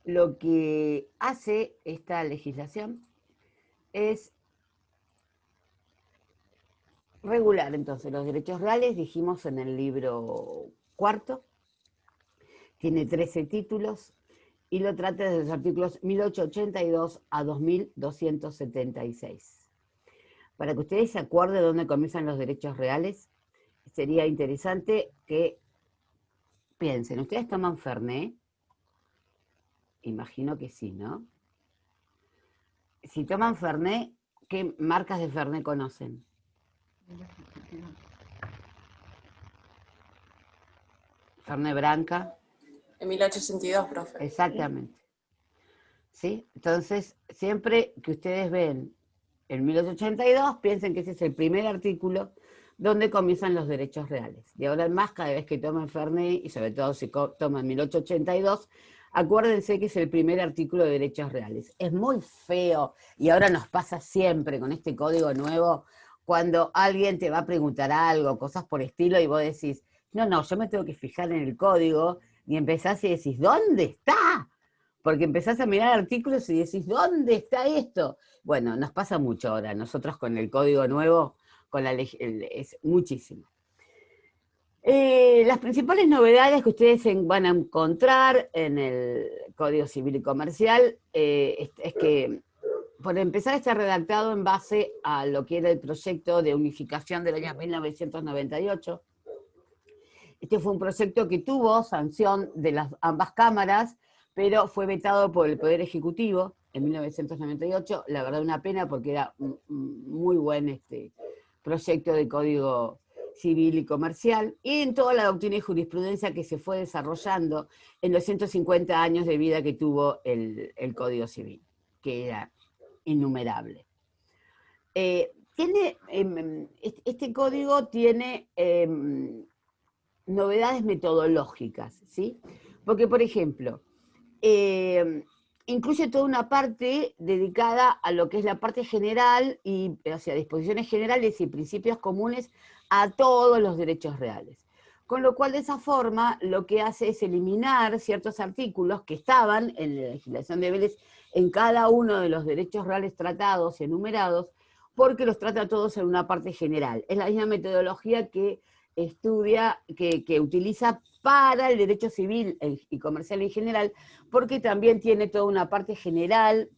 Lo que hace esta legislación es regular entonces los derechos reales, dijimos en el libro cuarto, tiene 13 títulos y lo trata desde los artículos 1882 a 2276. Para que ustedes se acuerden de dónde comienzan los derechos reales, sería interesante que piensen, ¿ustedes toman Fernet? Imagino que sí, ¿no? Si toman Fernet, ¿qué marcas de Fernet conocen? Fernet Branca. En 1882, profe. Exactamente. ¿Sí? Entonces, siempre que ustedes ven el 1882, piensen que ese es el primer artículo donde comienzan los derechos reales. De ahora en más, cada vez que tomen Fernet, y sobre todo si toman 1882, acuérdense que es el primer artículo de derechos reales. Es muy feo, y ahora nos pasa siempre con este código nuevo, cuando alguien te va a preguntar algo, cosas por estilo, y vos decís, no, yo me tengo que fijar en el código, y empezás y decís, ¿dónde está? Porque empezás a mirar artículos y decís, ¿dónde está esto? Bueno, nos pasa mucho ahora, nosotros con el código nuevo, con la es muchísimo. Las principales novedades que ustedes van a encontrar en el Código Civil y Comercial es que, por empezar, está redactado en base a lo que era el proyecto de unificación del año 1998. Este fue un proyecto que tuvo sanción de las ambas cámaras, pero fue vetado por el Poder Ejecutivo en 1998. La verdad, una pena porque era un muy buen proyecto de código civil y comercial, y en toda la doctrina y jurisprudencia que se fue desarrollando en los 150 años de vida que tuvo el Código Civil, que era innumerable. Este código tiene novedades metodológicas, ¿sí? Porque, por ejemplo, incluye toda una parte dedicada a lo que es la parte general, y, o sea, disposiciones generales y principios comunes a todos los derechos reales. Con lo cual, de esa forma, lo que hace es eliminar ciertos artículos que estaban en la legislación de Vélez en cada uno de los derechos reales tratados y enumerados, porque los trata todos en una parte general. Es la misma metodología que estudia, que utiliza para el derecho civil y comercial en general, porque también tiene toda una parte general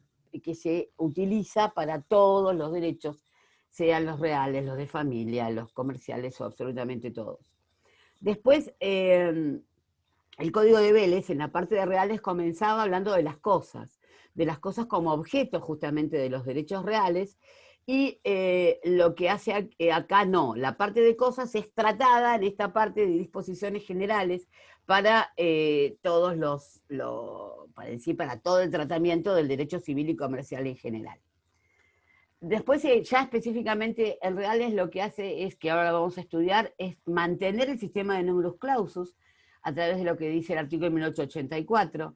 que se utiliza para todos los derechos, sean los reales, los de familia, los comerciales o absolutamente todos. Después, el Código de Vélez, en la parte de reales, comenzaba hablando de las cosas como objeto justamente de los derechos reales, y lo que hace acá no, la parte de cosas es tratada en esta parte de disposiciones generales para todos para todo el tratamiento del derecho civil y comercial en general. Después, ya específicamente, el Reales lo que hace es, que ahora vamos a estudiar, es mantener el sistema de numerus clausus a través de lo que dice el artículo 1884.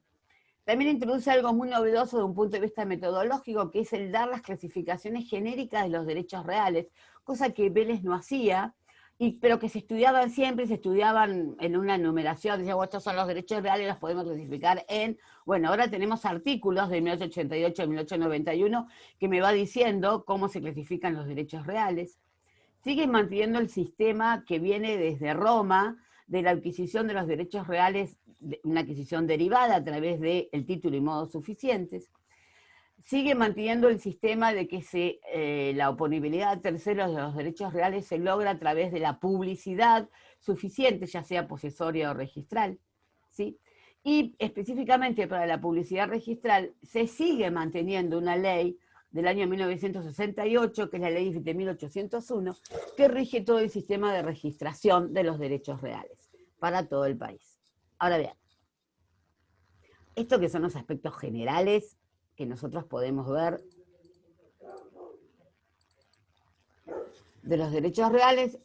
También introduce algo muy novedoso de un punto de vista metodológico, que es el dar las clasificaciones genéricas de los derechos reales, cosa que Vélez no hacía, pero que se estudiaban siempre, se estudiaban en una numeración, decía, bueno, estos son los derechos reales, los podemos clasificar en, bueno, ahora tenemos artículos de 1888 a 1891 que me va diciendo cómo se clasifican los derechos reales. Sigue manteniendo el sistema que viene desde Roma, de la adquisición de los derechos reales, una adquisición derivada a través del título y modos suficientes. Sigue manteniendo el sistema de que la oponibilidad a terceros de los derechos reales se logra a través de la publicidad suficiente, ya sea posesoria o registral, ¿sí? Y específicamente para la publicidad registral se sigue manteniendo una ley del año 1968, que es la ley de 1801, que rige todo el sistema de registración de los derechos reales para todo el país. Ahora bien, esto que son los aspectos generales que nosotros podemos ver de los derechos reales,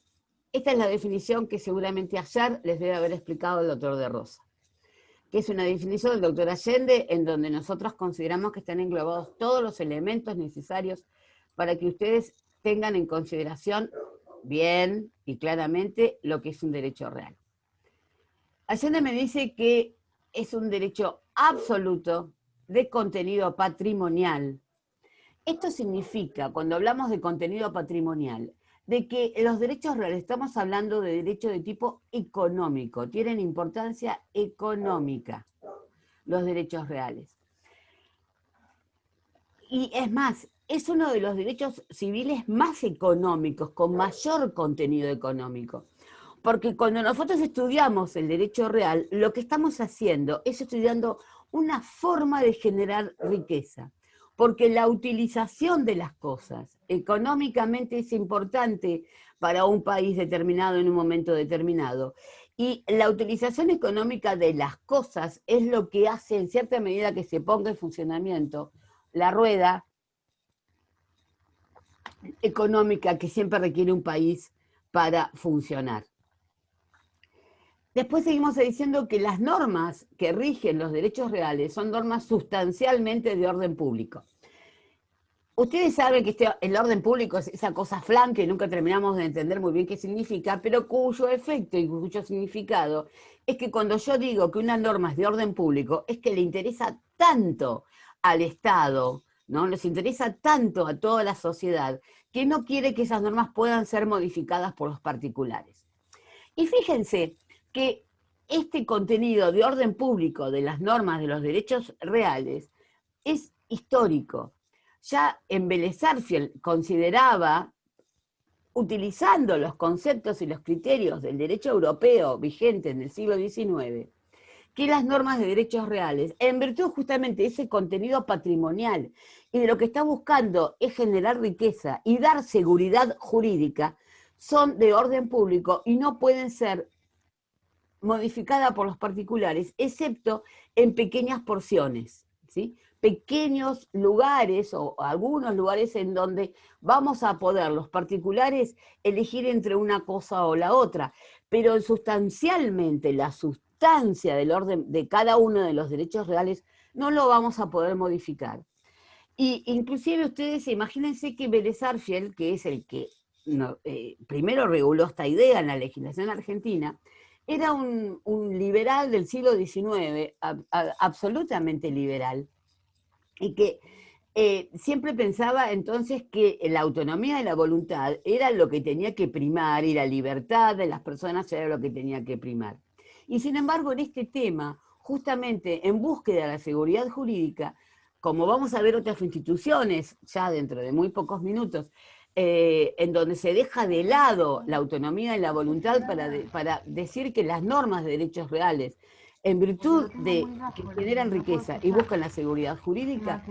esta es la definición que seguramente ayer les debe haber explicado el doctor de Rosa, que es una definición del doctor Allende, en donde nosotros consideramos que están englobados todos los elementos necesarios para que ustedes tengan en consideración bien y claramente lo que es un derecho real. Allende me dice que es un derecho absoluto de contenido patrimonial. Esto significa, cuando hablamos de contenido patrimonial, de que los derechos reales, estamos hablando de derechos de tipo económico, tienen importancia económica los derechos reales. Y es más, es uno de los derechos civiles más económicos, con mayor contenido económico. Porque cuando nosotros estudiamos el derecho real, lo que estamos haciendo es estudiando una forma de generar riqueza. Porque la utilización de las cosas económicamente es importante para un país determinado en un momento determinado. Y la utilización económica de las cosas es lo que hace en cierta medida que se ponga en funcionamiento la rueda económica que siempre requiere un país para funcionar. Después seguimos diciendo que las normas que rigen los derechos reales son normas sustancialmente de orden público. Ustedes saben que el orden público es esa cosa flan que nunca terminamos de entender muy bien qué significa, pero cuyo efecto y cuyo significado es que cuando yo digo que una norma es de orden público, es que le interesa tanto al Estado, ¿no? Les interesa tanto a toda la sociedad, que no quiere que esas normas puedan ser modificadas por los particulares. Y fíjense que este contenido de orden público de las normas de los derechos reales es histórico. Ya en Vélez Sarsfield consideraba, utilizando los conceptos y los criterios del derecho europeo vigente en el siglo XIX, que las normas de derechos reales, en virtud justamente de ese contenido patrimonial y de lo que está buscando es generar riqueza y dar seguridad jurídica, son de orden público y no pueden ser modificadas por los particulares, excepto en pequeñas porciones, ¿sí? Pequeños lugares o algunos lugares en donde vamos a poder los particulares elegir entre una cosa o la otra, pero sustancialmente la sustancia del orden de cada uno de los derechos reales no lo vamos a poder modificar. Y inclusive ustedes imagínense que Vélez Sarsfield, que es el que primero reguló esta idea en la legislación argentina, era un liberal del siglo XIX, absolutamente liberal, y que siempre pensaba entonces que la autonomía de la voluntad era lo que tenía que primar, y la libertad de las personas era lo que tenía que primar. Y sin embargo, en este tema, justamente en búsqueda de la seguridad jurídica, como vamos a ver otras instituciones ya dentro de muy pocos minutos, en donde se deja de lado la autonomía y la voluntad para decir que las normas de derechos reales, en virtud de que generan riqueza y buscan la seguridad jurídica,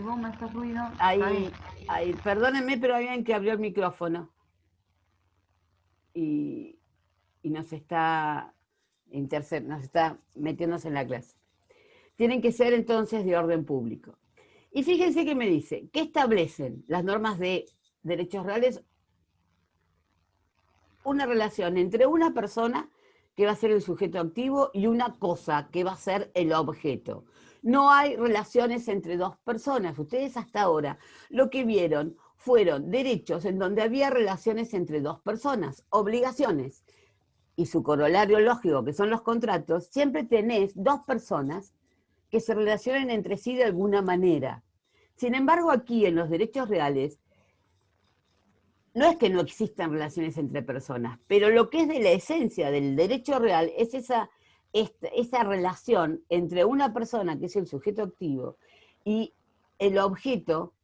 perdónenme, pero hay alguien que abrió el micrófono y nos está metiéndose en la clase. Tienen que ser entonces de orden público. Y fíjense que me dice, ¿qué establecen las normas de derechos reales? Una relación entre una persona, que va a ser el sujeto activo, y una cosa, que va a ser el objeto. No hay relaciones entre dos personas. Ustedes hasta ahora lo que vieron fueron derechos en donde había relaciones entre dos personas, obligaciones. Y su corolario lógico, que son los contratos, siempre tenés dos personas que se relacionen entre sí de alguna manera. Sin embargo, aquí en los derechos reales, no es que no existan relaciones entre personas, pero lo que es de la esencia del derecho real es esa relación entre una persona, que es el sujeto activo, y el objeto,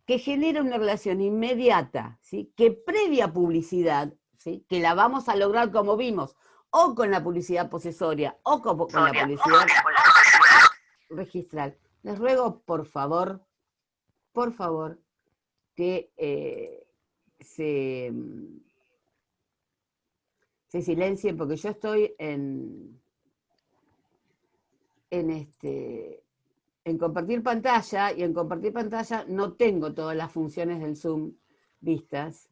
que genera una relación inmediata, ¿sí? Que previa publicidad, ¿sí? Que la vamos a lograr como vimos, o con la publicidad posesoria, o con la publicidad registral. Les ruego, por favor, que se silencien, porque yo estoy en compartir pantalla, y en compartir pantalla no tengo todas las funciones del Zoom vistas.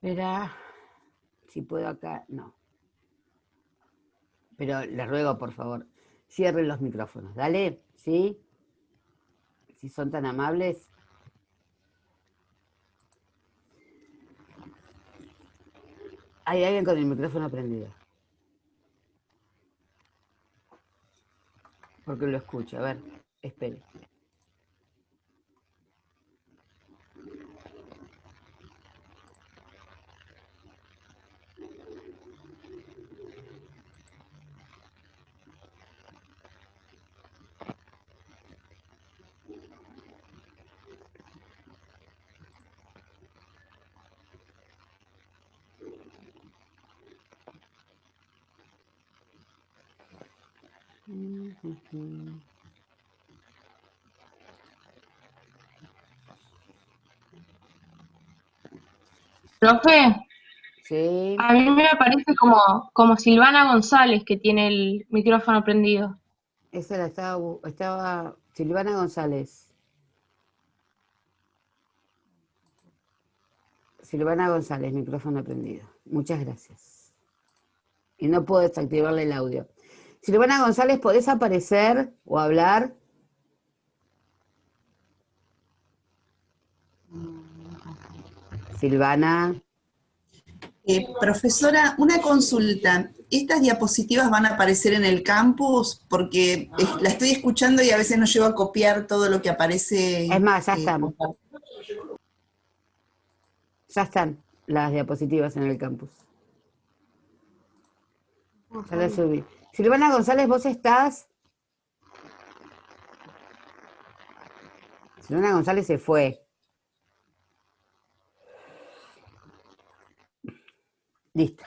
Verá, si puedo acá, no. Pero les ruego, por favor, cierren los micrófonos, ¿dale? ¿Sí? Si son tan amables. Hay alguien con el micrófono prendido. Porque lo escucho, a ver. Espere. Profe, Sí, a mí me parece como Silvana González que tiene el micrófono prendido. esa la estaba Silvana González. Silvana González, micrófono prendido. Muchas gracias. Y no puedo desactivarle el audio. Silvana González, ¿podés aparecer o hablar? Silvana. Profesora, una consulta. ¿Estas diapositivas van a aparecer en el campus? Porque la estoy escuchando y a veces no llego a copiar todo lo que aparece. Es más, ya están. Ya están las diapositivas en el campus. Ya las subí. Silvana González, ¿vos estás? Silvana González se fue. Listo.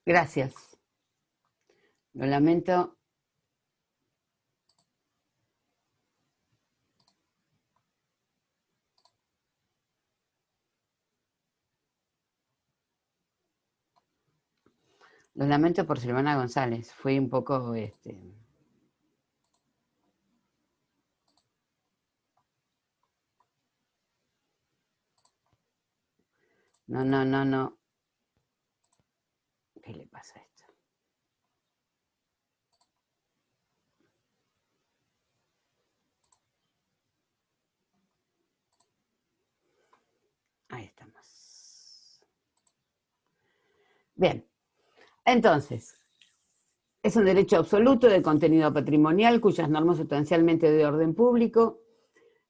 Gracias. Lo lamento. Lo lamento por Silvana González. Fui un poco, No. ¿Qué le pasa a esto? Ahí estamos. Bien. Entonces, es un derecho absoluto de contenido patrimonial cuyas normas sustancialmente de orden público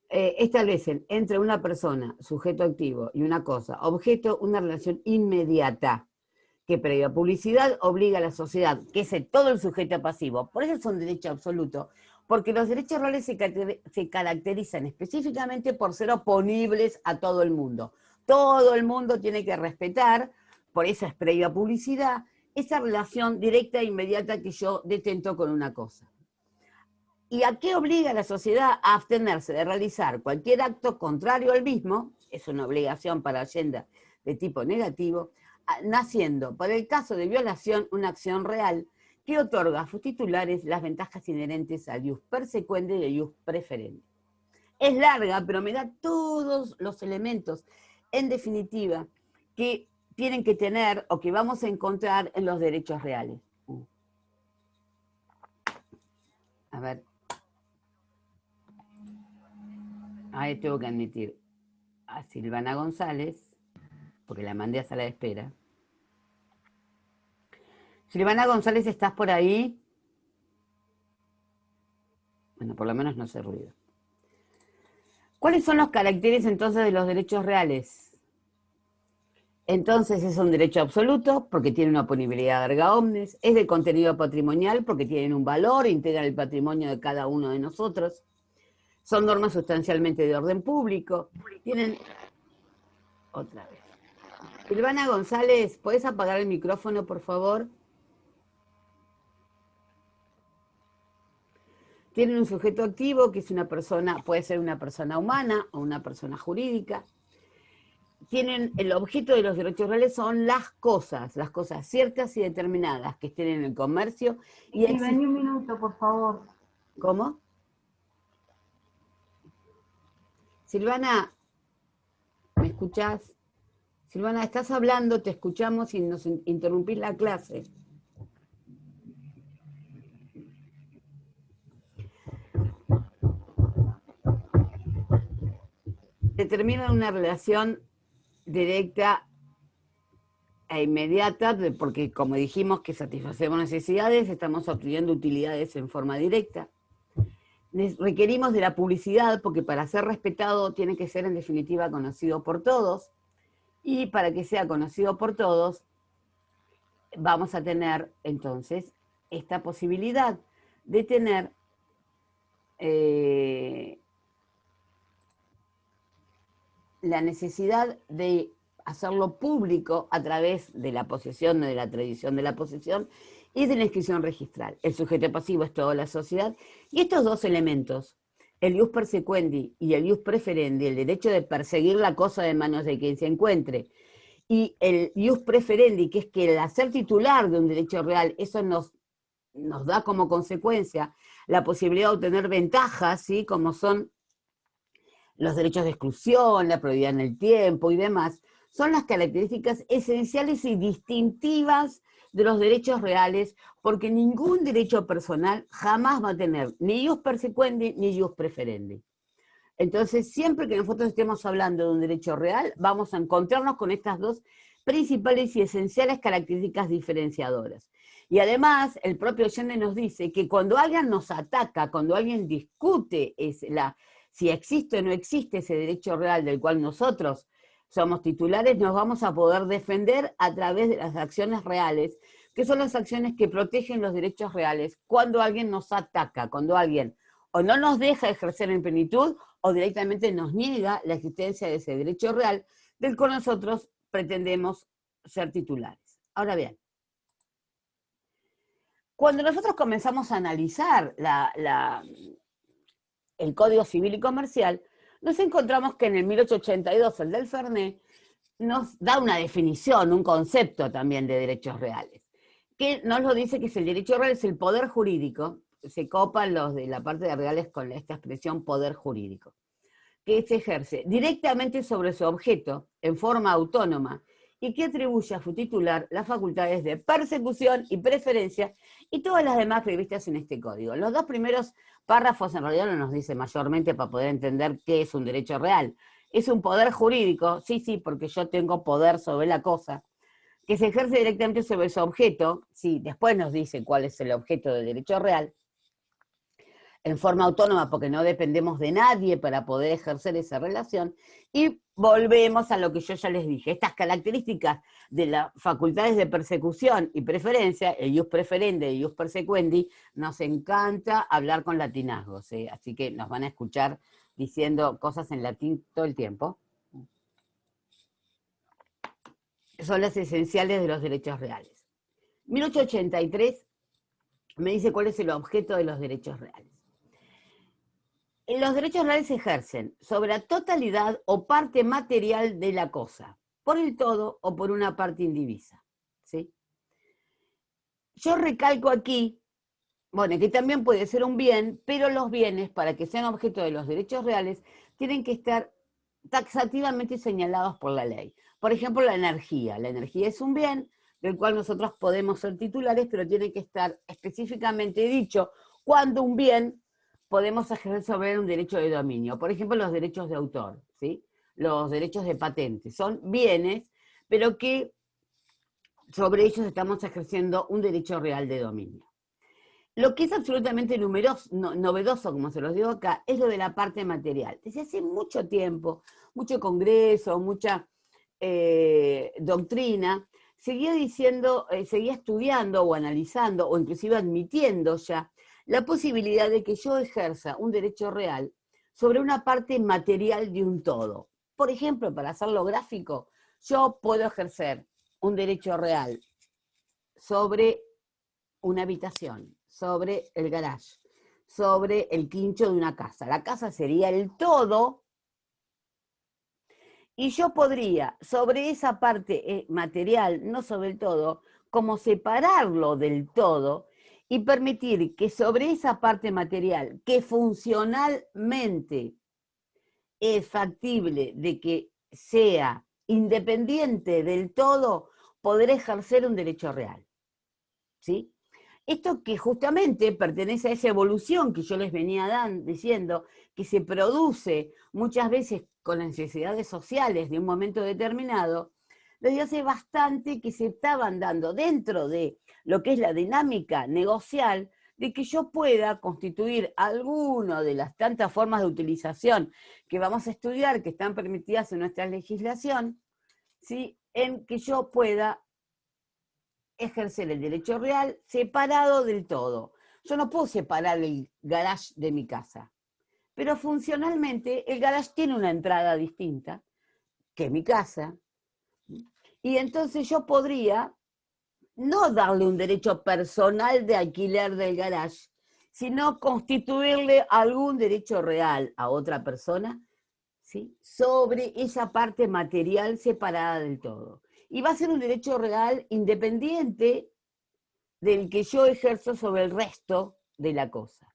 establecen entre una persona, sujeto activo, y una cosa, objeto, una relación inmediata que previa publicidad obliga a la sociedad, que es todo el sujeto pasivo. Por eso es un derecho absoluto, porque los derechos reales se caracterizan específicamente por ser oponibles a todo el mundo. Todo el mundo tiene que respetar, por eso es previa publicidad, esa relación directa e inmediata que yo detento con una cosa. ¿Y a qué obliga a la sociedad a abstenerse de realizar cualquier acto contrario al mismo? Es una obligación para Allende de tipo negativo, naciendo, para el caso de violación, una acción real que otorga a sus titulares las ventajas inherentes al ius persecuende y al ius preferente. Es larga, pero me da todos los elementos, en definitiva, que tienen que tener o que vamos a encontrar en los derechos reales. A ver. Ahí tengo que admitir a Silvana González, porque la mandé a sala de espera. Silvana González, ¿estás por ahí? Bueno, por lo menos no hace ruido. ¿Cuáles son los caracteres entonces de los derechos reales? Entonces es un derecho absoluto porque tiene una oponibilidad erga omnes, es de contenido patrimonial porque tienen un valor, integran el patrimonio de cada uno de nosotros, son normas sustancialmente de orden público, tienen... Otra vez. Silvana González, ¿podés apagar el micrófono, por favor? Tienen un sujeto activo, que es una persona, puede ser una persona humana o una persona jurídica. Tienen, el objeto de los derechos reales son las cosas ciertas y determinadas que estén en el comercio. Y vení un minuto, por favor. ¿Cómo? Silvana, ¿me escuchás? Silvana, estás hablando, te escuchamos y nos interrumpís la clase. Determinan una relación directa e inmediata, porque como dijimos que satisfacemos necesidades, estamos obteniendo utilidades en forma directa. requerimos de la publicidad, porque para ser respetado tiene que ser en definitiva conocido por todos, y para que sea conocido por todos, vamos a tener entonces esta posibilidad de tener la necesidad de hacerlo público a través de la posesión, de la tradición de la posesión y de la inscripción registral. El sujeto pasivo es toda la sociedad, y estos dos elementos, el ius persequendi y el ius preferendi, el derecho de perseguir la cosa de manos de quien se encuentre, y el ius preferendi, que es que el hacer titular de un derecho real, eso nos da como consecuencia la posibilidad de obtener ventajas, ¿sí? Como son los derechos de exclusión, la prioridad en el tiempo y demás, son las características esenciales y distintivas de los derechos reales, porque ningún derecho personal jamás va a tener ni ius persequendi ni ius preferendi. Entonces, siempre que nosotros estemos hablando de un derecho real, vamos a encontrarnos con estas dos principales y esenciales características diferenciadoras. Y además, el propio Allende nos dice que cuando alguien nos ataca, cuando alguien discute si existe o no existe ese derecho real del cual nosotros somos titulares, nos vamos a poder defender a través de las acciones reales, que son las acciones que protegen los derechos reales cuando alguien nos ataca, cuando alguien o no nos deja ejercer en plenitud o directamente nos niega la existencia de ese derecho real del cual nosotros pretendemos ser titulares. Ahora bien, cuando nosotros comenzamos a analizar el Código Civil y Comercial, nos encontramos que en el 1882, el del Fernet, nos da una definición, un concepto también de derechos reales, que nos lo dice que el derecho real es el poder jurídico, se copan los de la parte de reales con esta expresión poder jurídico, que se ejerce directamente sobre su objeto, en forma autónoma, y que atribuye a su titular las facultades de persecución y preferencia y todas las demás previstas en este código. Los dos primeros párrafos en realidad no nos dice mayormente para poder entender qué es un derecho real. Es un poder jurídico, sí, porque yo tengo poder sobre la cosa, que se ejerce directamente sobre su objeto, sí, después nos dice cuál es el objeto del derecho real, en forma autónoma porque no dependemos de nadie para poder ejercer esa relación, y volvemos a lo que yo ya les dije, estas características de las facultades de persecución y preferencia, el ius preferendi y el ius persequendi, nos encanta hablar con latinazgos, ¿sí? Así que nos van a escuchar diciendo cosas en latín todo el tiempo. Son las esenciales de los derechos reales. 1883 me dice cuál es el objeto de los derechos reales. Los derechos reales se ejercen sobre la totalidad o parte material de la cosa, por el todo o por una parte indivisa, ¿sí? Yo recalco aquí, bueno, que también puede ser un bien, pero los bienes, para que sean objeto de los derechos reales, tienen que estar taxativamente señalados por la ley. Por ejemplo, la energía. La energía es un bien del cual nosotros podemos ser titulares, pero tiene que estar específicamente dicho cuando un bien podemos ejercer sobre él un derecho de dominio. Por ejemplo, los derechos de autor, ¿sí? Los derechos de patente. Son bienes, pero que sobre ellos estamos ejerciendo un derecho real de dominio. Lo que es absolutamente novedoso, como se los digo acá, es lo de la parte material. Desde hace mucho tiempo, mucho congreso, mucha doctrina, seguía estudiando o analizando, o inclusive admitiendo ya, la posibilidad de que yo ejerza un derecho real sobre una parte material de un todo. Por ejemplo, para hacerlo gráfico, yo puedo ejercer un derecho real sobre una habitación, sobre el garage, sobre el quincho de una casa. La casa sería el todo, y yo podría, sobre esa parte material, no sobre el todo, como separarlo del todo, y permitir que sobre esa parte material, que funcionalmente es factible de que sea independiente del todo, poder ejercer un derecho real, ¿sí? Esto que justamente pertenece a esa evolución que yo les venía diciendo, que se produce muchas veces con las necesidades sociales de un momento determinado, desde hace bastante que se estaban dando dentro de lo que es la dinámica negocial, de que yo pueda constituir alguna de las tantas formas de utilización que vamos a estudiar, que están permitidas en nuestra legislación, ¿sí? En que yo pueda ejercer el derecho real separado del todo. Yo no puedo separar el garage de mi casa, pero funcionalmente el garage tiene una entrada distinta que mi casa, y entonces yo podría no darle un derecho personal de alquiler del garage, sino constituirle algún derecho real a otra persona, ¿sí? Sobre esa parte material separada del todo. Y va a ser un derecho real independiente del que yo ejerzo sobre el resto de la cosa.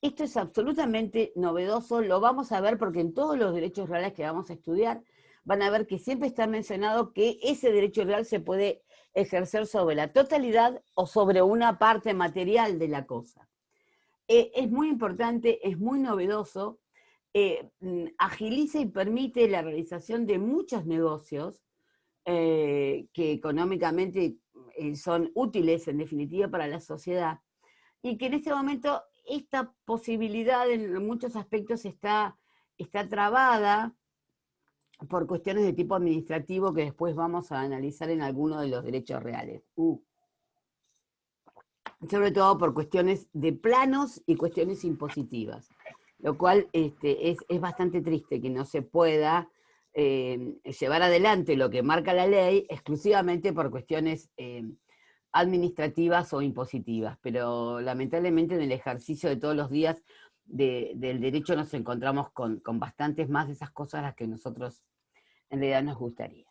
Esto es absolutamente novedoso, lo vamos a ver porque en todos los derechos reales que vamos a estudiar van a ver que siempre está mencionado que ese derecho real se puede ejercer sobre la totalidad o sobre una parte material de la cosa. Es muy importante, es muy novedoso, agiliza y permite la realización de muchos negocios que económicamente son útiles en definitiva para la sociedad, y que en este momento esta posibilidad en muchos aspectos está trabada por cuestiones de tipo administrativo que después vamos a analizar en algunos de los derechos reales. Sobre todo por cuestiones de planos y cuestiones impositivas, lo cual es bastante triste que no se pueda llevar adelante lo que marca la ley exclusivamente por cuestiones administrativas o impositivas, pero lamentablemente en el ejercicio de todos los días del derecho nos encontramos con bastantes más de esas cosas a las que nosotros en realidad nos gustaría.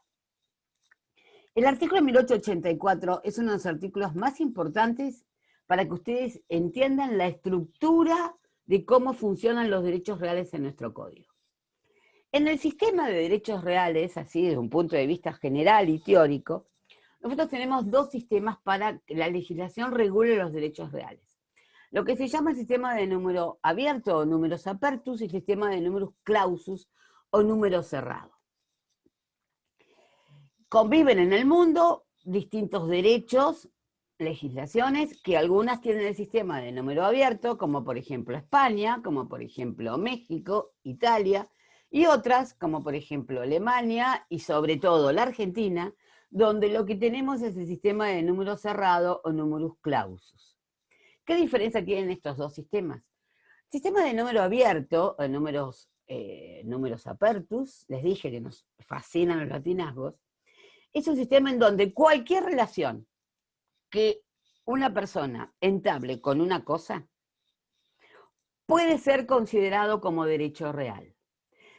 El artículo 1884 es uno de los artículos más importantes para que ustedes entiendan la estructura de cómo funcionan los derechos reales en nuestro código. En el sistema de derechos reales, así desde un punto de vista general y teórico, nosotros tenemos dos sistemas para que la legislación regule los derechos reales. Lo que se llama el sistema de número abierto o numerus apertus y el sistema de numerus clausus o número cerrado. Conviven en el mundo distintos derechos, legislaciones, que algunas tienen el sistema de número abierto, como por ejemplo España, como por ejemplo México, Italia, y otras, como por ejemplo Alemania y sobre todo la Argentina, donde lo que tenemos es el sistema de número cerrado o numerus clausus. ¿Qué diferencia tienen estos dos sistemas? El sistema de número abierto, o números apertus, les dije que nos fascinan los latinazgos, es un sistema en donde cualquier relación que una persona entable con una cosa puede ser considerado como derecho real,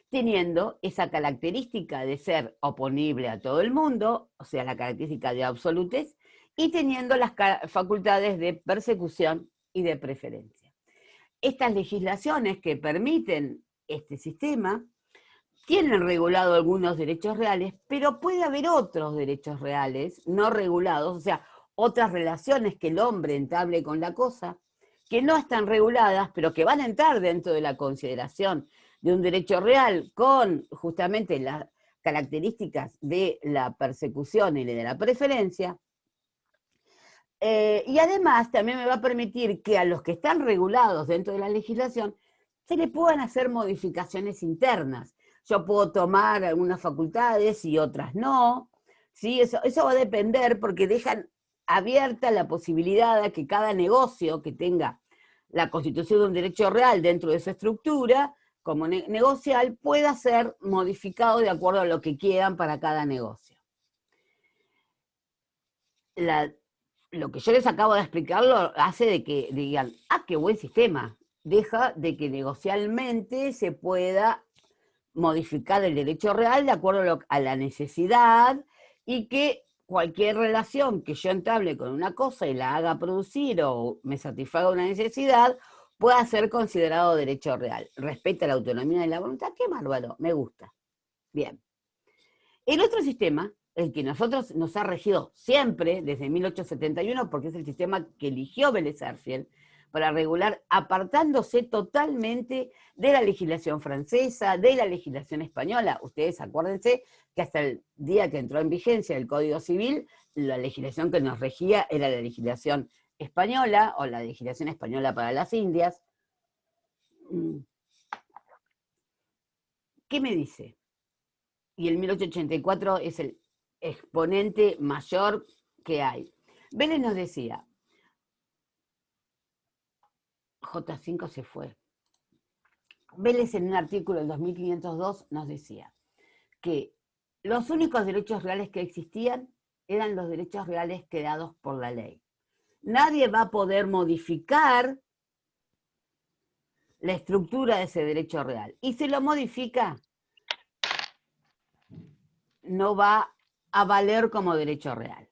teniendo esa característica de ser oponible a todo el mundo, o sea, la característica de absolutez, y teniendo las facultades de persecución y de preferencia. Estas legislaciones que permiten este sistema tienen regulado algunos derechos reales, pero puede haber otros derechos reales no regulados, o sea, otras relaciones que el hombre entable con la cosa, que no están reguladas, pero que van a entrar dentro de la consideración de un derecho real con justamente las características de la persecución y de la preferencia. Y además también me va a permitir que a los que están regulados dentro de la legislación se le puedan hacer modificaciones internas. Yo puedo tomar algunas facultades y otras no, ¿sí? Eso va a depender porque dejan abierta la posibilidad de que cada negocio que tenga la constitución de un derecho real dentro de su estructura, como negocial, pueda ser modificado de acuerdo a lo que quieran para cada negocio. Lo que yo les acabo de explicarlo hace de que digan, ¡ah, qué buen sistema! Deja de que negocialmente se pueda modificar el derecho real de acuerdo a la necesidad y que cualquier relación que yo entable con una cosa y la haga producir o me satisfaga una necesidad pueda ser considerado derecho real. Respeta la autonomía de la voluntad, qué bárbaro, me gusta. Bien. El otro sistema, el que nosotros nos ha regido siempre desde 1871, porque es el sistema que eligió Vélez Sarsfield, para regular, apartándose totalmente de la legislación francesa, de la legislación española. Ustedes acuérdense que hasta el día que entró en vigencia el Código Civil, la legislación que nos regía era la legislación española, o la legislación española para las Indias, ¿qué me dice? Y el 1884 es el exponente mayor que hay. Vélez nos decía, J5 se fue. Vélez en un artículo del 2502 nos decía que los únicos derechos reales que existían eran los derechos reales creados por la ley. Nadie va a poder modificar la estructura de ese derecho real. Y si lo modifica, no va a valer como derecho real.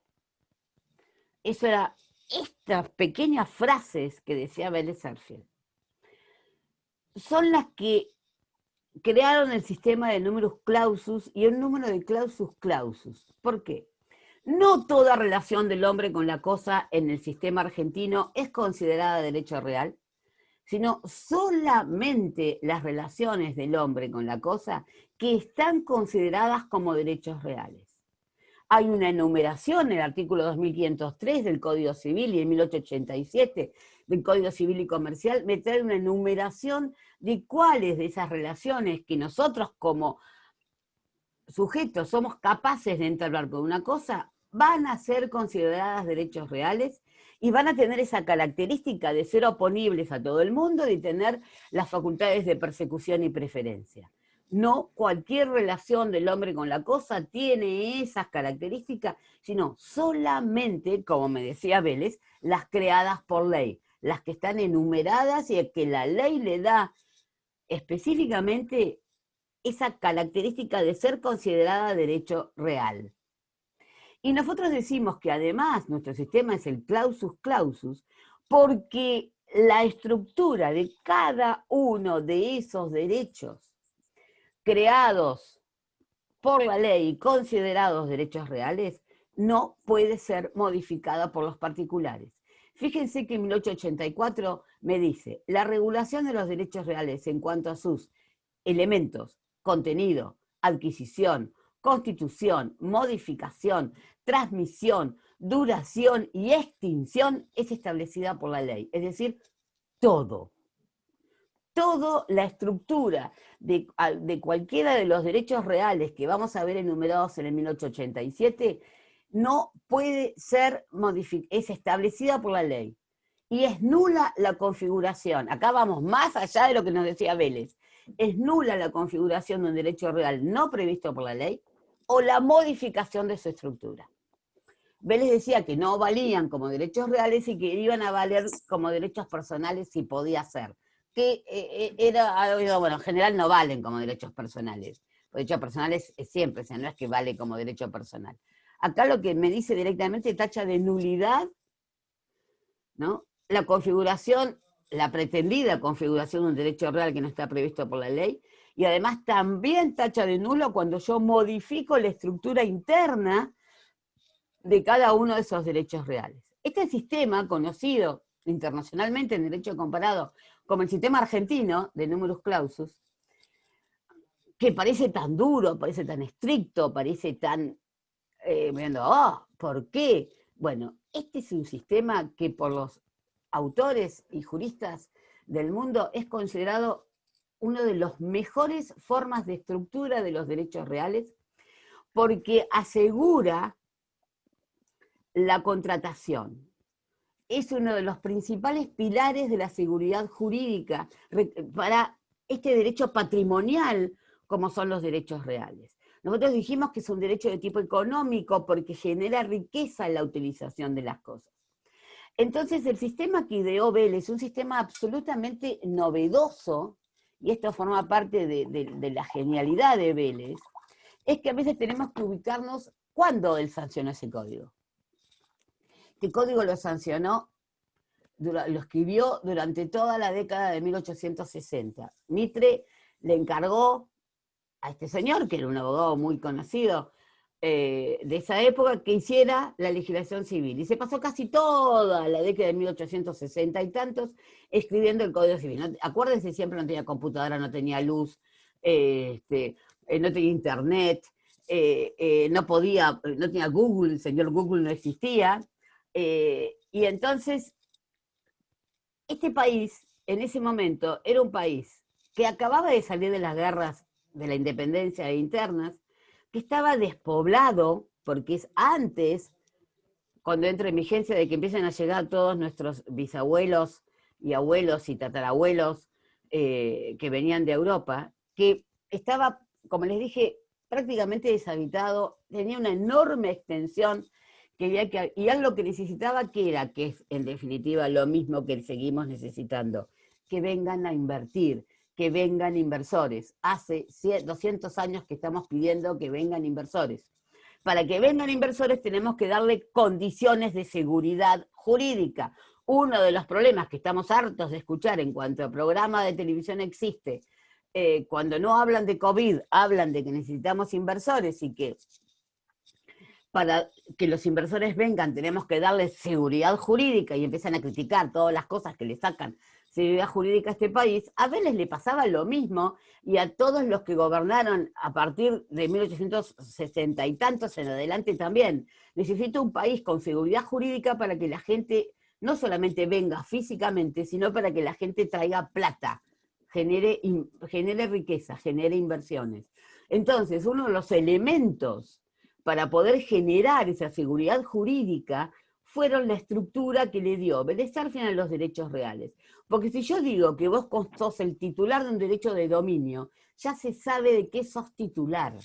Eso era estas pequeñas frases que decía Vélez Sarsfield. Son las que crearon el sistema de numerus clausus y el número de clausus clausus. ¿Por qué? No toda relación del hombre con la cosa en el sistema argentino es considerada derecho real, sino solamente las relaciones del hombre con la cosa que están consideradas como derechos reales. Hay una enumeración en el artículo 2503 del Código Civil y en 1887 del Código Civil y Comercial, me trae una enumeración de cuáles de esas relaciones que nosotros como sujetos somos capaces de entablar con una cosa, van a ser consideradas derechos reales y van a tener esa característica de ser oponibles a todo el mundo y tener las facultades de persecución y preferencia. No cualquier relación del hombre con la cosa tiene esas características, sino solamente, como me decía Vélez, las creadas por ley, las que están enumeradas y que la ley le da específicamente esa característica de ser considerada derecho real. Y nosotros decimos que además nuestro sistema es el clausus clausus, porque la estructura de cada uno de esos derechos creados por la ley y considerados derechos reales, no puede ser modificada por los particulares. Fíjense que en 1884 me dice, la regulación de los derechos reales en cuanto a sus elementos, contenido, adquisición, constitución, modificación, transmisión, duración y extinción es establecida por la ley. Es decir, todo. Toda la estructura de cualquiera de los derechos reales que vamos a ver enumerados en el 1887 no puede ser modificada, es establecida por la ley. Y es nula la configuración. Acá vamos más allá de lo que nos decía Vélez. Es nula la configuración de un derecho real no previsto por la ley o la modificación de su estructura. Vélez decía que no valían como derechos reales y que iban a valer como derechos personales si podía ser. Que bueno, en general no valen como derechos personales. Los derechos personales es siempre, o sea, no es que vale como derecho personal. Acá lo que me dice directamente tacha de nulidad, ¿no? La configuración, la pretendida configuración de un derecho real que no está previsto por la ley, y además también tacha de nulo cuando yo modifico la estructura interna de cada uno de esos derechos reales. Este sistema, conocido internacionalmente en derecho comparado como el sistema argentino de numerus clausus, que parece tan duro, parece tan estricto, parece tan, ¿por qué? Bueno, este es un sistema que por los autores y juristas del mundo es considerado uno de los mejores formas de estructura de los derechos reales, porque asegura la contratación. Es uno de los principales pilares de la seguridad jurídica para este derecho patrimonial, como son los derechos reales. Nosotros dijimos que es un derecho de tipo económico porque genera riqueza en la utilización de las cosas. Entonces el sistema que ideó Vélez es un sistema absolutamente novedoso, y esto forma parte de la genialidad de Vélez, es que a veces tenemos que ubicarnos cuándo él sancionó ese código. Este código lo sancionó, lo escribió durante toda la década de 1860. Mitre le encargó a este señor, que era un abogado muy conocido de esa época, que hiciera la legislación civil. Y se pasó casi toda la década de 1860 y tantos escribiendo el Código Civil. ¿No? Acuérdense, siempre no tenía computadora, no tenía luz, no tenía internet, no tenía Google, el señor Google no existía. Y Y entonces, este país, en ese momento, era un país que acababa de salir de las guerras de la independencia internas, que estaba despoblado, porque es antes, cuando entra en vigencia de que empiecen a llegar todos nuestros bisabuelos y abuelos y tatarabuelos que venían de Europa, que estaba, como les dije, prácticamente deshabitado, tenía una enorme extensión, y algo que necesitaba que era, que es en definitiva lo mismo que seguimos necesitando, que vengan a invertir, que vengan inversores. Hace 200 años que estamos pidiendo que vengan inversores. Para que vengan inversores tenemos que darle condiciones de seguridad jurídica. Uno de los problemas que estamos hartos de escuchar en cuanto a programa de televisión existe, cuando no hablan de COVID, hablan de que necesitamos inversores y que para que los inversores vengan tenemos que darles seguridad jurídica y empiezan a criticar todas las cosas que le sacan seguridad jurídica a este país. A Vélez le pasaba lo mismo y a todos los que gobernaron a partir de 1860 y tantos en adelante también. Necesita un país con seguridad jurídica para que la gente no solamente venga físicamente, sino para que la gente traiga plata, genere riqueza, genere inversiones. Entonces, uno de los elementos para poder generar esa seguridad jurídica fueron la estructura que le dio Vélez Sarsfield a los derechos reales. Porque si yo digo que vos sos el titular de un derecho de dominio, ya se sabe de qué sos titular.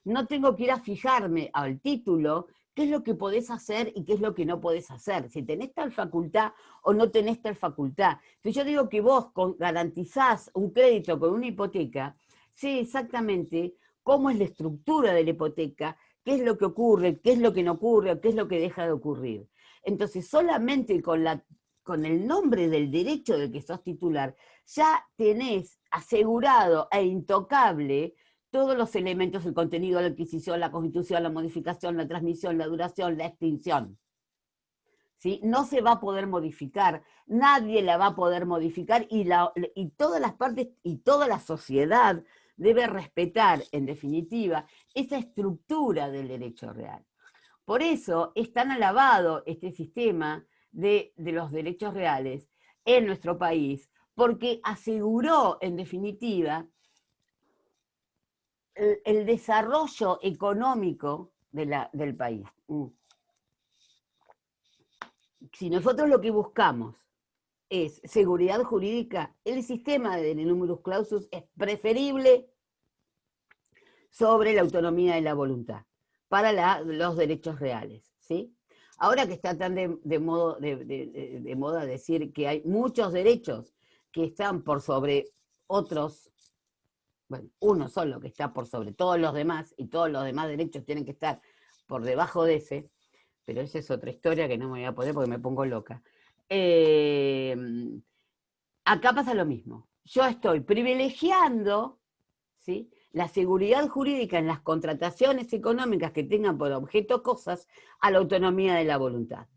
No tengo que ir a fijarme al título qué es lo que podés hacer y qué es lo que no podés hacer, si tenés tal facultad o no tenés tal facultad. Si yo digo que vos garantizás un crédito con una hipoteca, sé exactamente cómo es la estructura de la hipoteca, qué es lo que ocurre, qué es lo que no ocurre, qué es lo que deja de ocurrir. Entonces, solamente con el nombre del derecho del que sos titular, ya tenés asegurado e intocable todos los elementos, el contenido, la adquisición, la constitución, la modificación, la transmisión, la duración, la extinción. ¿Sí? No se va a poder modificar, nadie la va a poder modificar y todas las partes y toda la sociedad debe respetar, en definitiva, esa estructura del derecho real. Por eso es tan alabado este sistema de los derechos reales en nuestro país, porque aseguró, en definitiva, el desarrollo económico del país. Si nosotros lo que buscamos es seguridad jurídica, el sistema de numerus clausus es preferible sobre la autonomía de la voluntad para los derechos reales, ¿sí? Ahora que está tan de moda decir que hay muchos derechos que están por sobre otros, bueno, uno solo que está por sobre todos los demás, y todos los demás derechos tienen que estar por debajo de ese, pero esa es otra historia que no me voy a poner porque me pongo loca. Acá pasa lo mismo. Yo estoy privilegiando, ¿sí?, la seguridad jurídica en las contrataciones económicas que tengan por objeto cosas a la autonomía de la voluntad.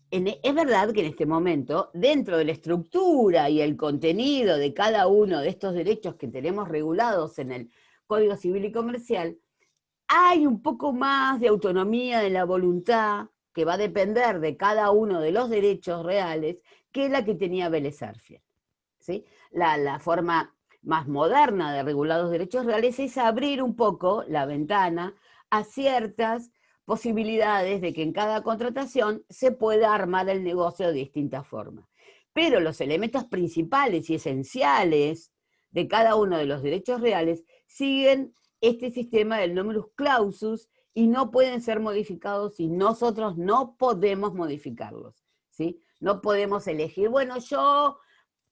Es verdad que en este momento, dentro de la estructura y el contenido de cada uno de estos derechos que tenemos regulados en el Código Civil y Comercial, hay un poco más de autonomía de la voluntad que va a depender de cada uno de los derechos reales que la que tenía Vélez Sarsfield, ¿sí? La forma más moderna de regular los derechos reales es abrir un poco la ventana a ciertas posibilidades de que en cada contratación se pueda armar el negocio de distintas formas. Pero los elementos principales y esenciales de cada uno de los derechos reales siguen este sistema del numerus clausus y no pueden ser modificados y nosotros no podemos modificarlos, ¿sí? No podemos elegir, bueno, yo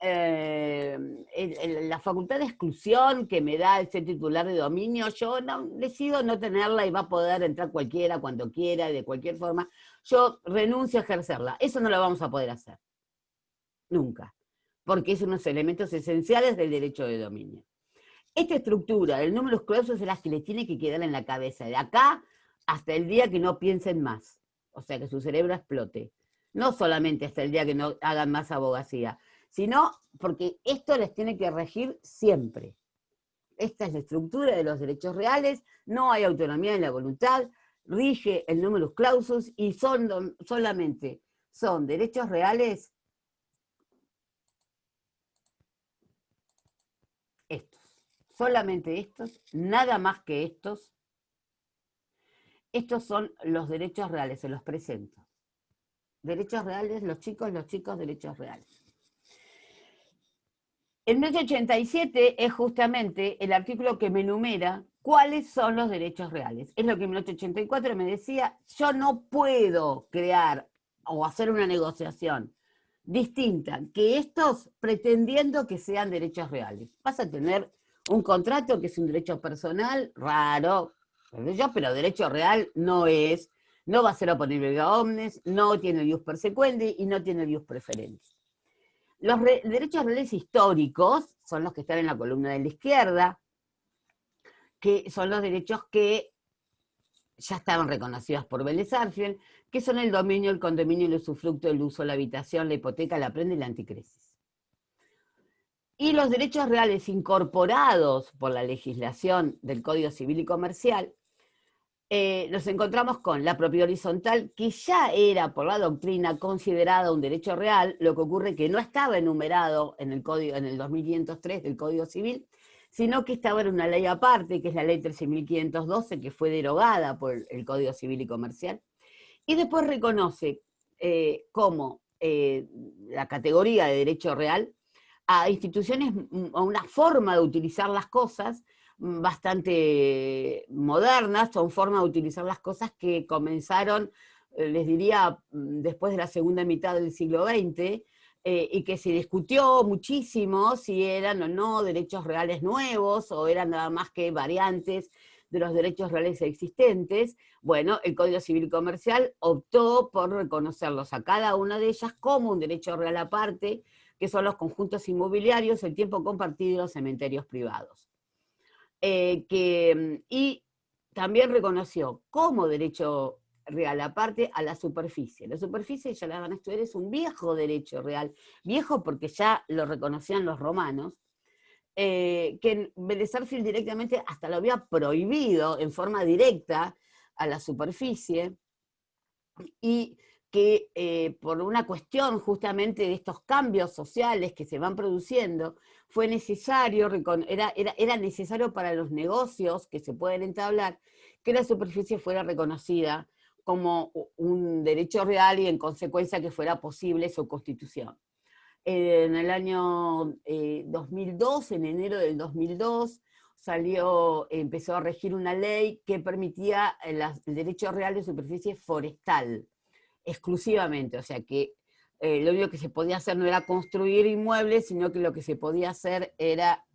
la facultad de exclusión que me da el ser titular de dominio, yo decido no tenerla y va a poder entrar cualquiera, cuando quiera, de cualquier forma, yo renuncio a ejercerla. Eso no lo vamos a poder hacer, nunca, porque es unos elementos esenciales del derecho de dominio. Esta estructura del numerus clausus es la que les tiene que quedar en la cabeza, de acá hasta el día que no piensen más, o sea, que su cerebro explote. No solamente hasta el día que no hagan más abogacía, sino porque esto les tiene que regir siempre. Esta es la estructura de los derechos reales, no hay autonomía en la voluntad, rige el numerus clausus y solamente son derechos reales estos. Solamente estos, nada más que estos. Estos son los derechos reales, se los presento. Derechos reales, los chicos, derechos reales. El 1887 es justamente el artículo que me enumera cuáles son los derechos reales. Es lo que en 1884 me decía, yo no puedo crear o hacer una negociación distinta que estos pretendiendo que sean derechos reales. Vas a tener un contrato que es un derecho personal, raro, pero derecho real no es, no va a ser oponible a omnes, no tiene el ius persequendi y no tiene el ius preferenti. Los derechos reales históricos son los que están en la columna de la izquierda, que son los derechos que ya estaban reconocidos por Vélez Sarsfield, que son el dominio, el condominio, el usufructo, el uso, la habitación, la hipoteca, la prenda y la anticresis. Y los derechos reales incorporados por la legislación del Código Civil y Comercial, nos encontramos con la propiedad horizontal, que ya era por la doctrina considerada un derecho real, lo que ocurre que no estaba enumerado en el Código, en el 2503 del Código Civil, sino que estaba en una ley aparte, que es la ley 13.512, que fue derogada por el Código Civil y Comercial, y después reconoce como la categoría de derecho real a instituciones, a una forma de utilizar las cosas bastante modernas, son formas de utilizar las cosas que comenzaron, les diría, después de la segunda mitad del siglo XX, y que se discutió muchísimo si eran o no derechos reales nuevos, o eran nada más que variantes de los derechos reales existentes. Bueno, el Código Civil y Comercial optó por reconocerlos a cada una de ellas como un derecho real aparte, que son los conjuntos inmobiliarios, el tiempo compartido y los cementerios privados. Y también reconoció como derecho real aparte a la superficie. La superficie, ya la van a estudiar, es un viejo derecho real, viejo porque ya lo reconocían los romanos, que Vélez Sarsfield directamente hasta lo había prohibido en forma directa a la superficie, y que por una cuestión justamente de estos cambios sociales que se van produciendo, fue necesario, era necesario para los negocios que se pueden entablar, que la superficie fuera reconocida como un derecho real y en consecuencia que fuera posible su constitución. En el año 2002, en enero del 2002, empezó a regir una ley que permitía el derecho real de superficie forestal, exclusivamente, o sea que lo único que se podía hacer no era construir inmuebles, sino que lo que se podía hacer era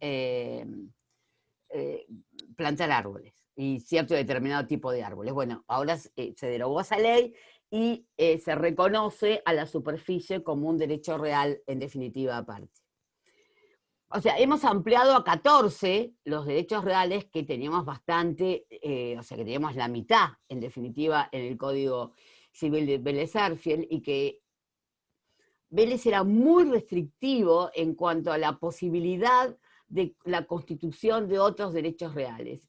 plantar árboles, y cierto determinado tipo de árboles. Bueno, ahora se derogó esa ley y se reconoce a la superficie como un derecho real, en definitiva, aparte. O sea, hemos ampliado a 14 los derechos reales que teníamos bastante, o sea, que teníamos la mitad, en definitiva, en el Código Civil de Vélez Sarsfield, y que Vélez era muy restrictivo en cuanto a la posibilidad de la constitución de otros derechos reales.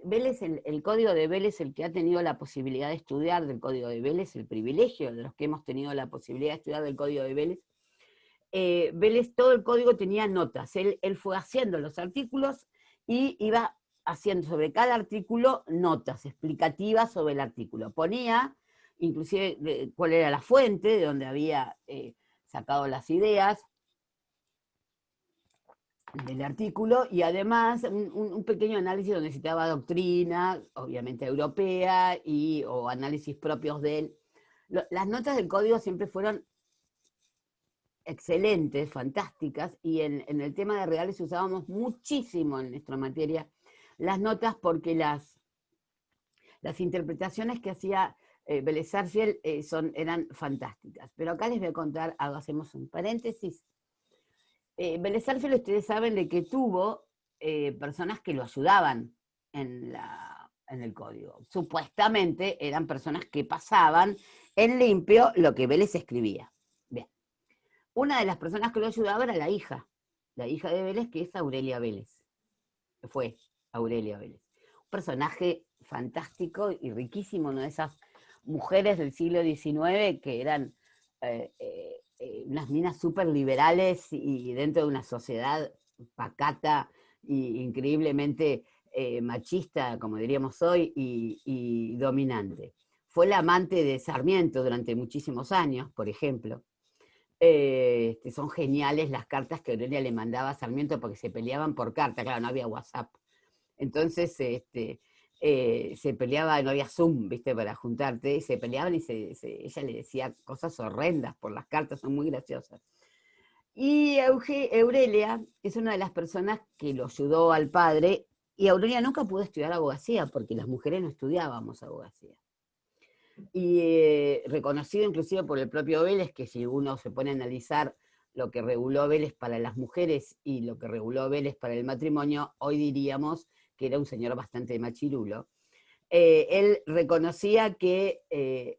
Vélez, el Código de Vélez, el que ha tenido la posibilidad de estudiar del Código de Vélez, el privilegio de los que hemos tenido la posibilidad de estudiar del Código de Vélez, Vélez, todo el código tenía notas. Él fue haciendo los artículos y iba haciendo sobre cada artículo notas explicativas sobre el artículo. Ponía inclusive cuál era la fuente de donde había sacado las ideas del artículo, y además un pequeño análisis donde citaba doctrina, obviamente europea, o análisis propios de él. Las notas del código siempre fueron excelentes, fantásticas, y en el tema de reales usábamos muchísimo en nuestra materia las notas, porque las interpretaciones que hacía Vélez Sarsfield eran fantásticas. Pero acá les voy a contar, hacemos un paréntesis. Vélez Sarsfield, ustedes saben de que tuvo personas que lo ayudaban en el código. Supuestamente eran personas que pasaban en limpio lo que Vélez escribía. Bien. Una de las personas que lo ayudaba era la hija de Vélez, que es Aurelia Vélez. Fue Aurelia Vélez. Un personaje fantástico y riquísimo, una de esas mujeres del siglo XIX que eran unas minas súper liberales y dentro de una sociedad pacata e increíblemente machista, como diríamos hoy, y dominante. Fue la amante de Sarmiento durante muchísimos años, por ejemplo. Son geniales las cartas que Aurelia le mandaba a Sarmiento porque se peleaban por carta, claro, no había WhatsApp. Entonces se peleaba, no había Zoom, ¿viste? Para juntarte, y se peleaban y ella le decía cosas horrendas por las cartas, son muy graciosas. Y Aurelia es una de las personas que lo ayudó al padre, y Aurelia nunca pudo estudiar abogacía, porque las mujeres no estudiábamos abogacía. Y reconocido inclusive por el propio Vélez, que si uno se pone a analizar lo que reguló Vélez para las mujeres y lo que reguló Vélez para el matrimonio, hoy diríamos que era un señor bastante machirulo. Él reconocía que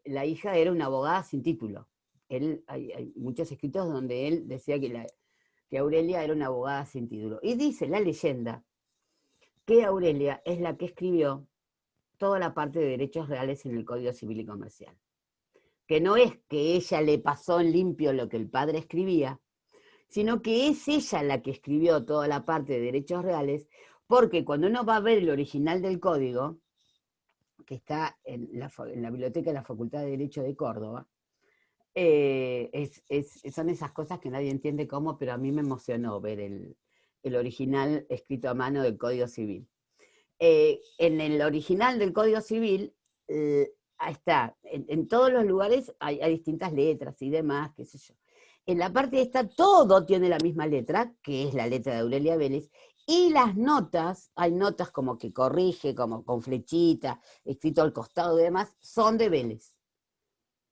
la hija era una abogada sin título. Hay muchos escritos donde él decía que Aurelia era una abogada sin título. Y dice la leyenda que Aurelia es la que escribió toda la parte de derechos reales en el Código Civil y Comercial. Que no es que ella le pasó en limpio lo que el padre escribía, sino que es ella la que escribió toda la parte de derechos reales, porque cuando uno va a ver el original del código, que está en la biblioteca de la Facultad de Derecho de Córdoba, son esas cosas que nadie entiende cómo, pero a mí me emocionó ver el original escrito a mano del Código Civil. En el original del Código Civil, ahí está, en todos los lugares hay distintas letras y demás, qué sé yo. En la parte esta todo tiene la misma letra, que es la letra de Aurelia Vélez, y las notas, hay notas como que corrige, como con flechita, escrito al costado y demás, son de Vélez.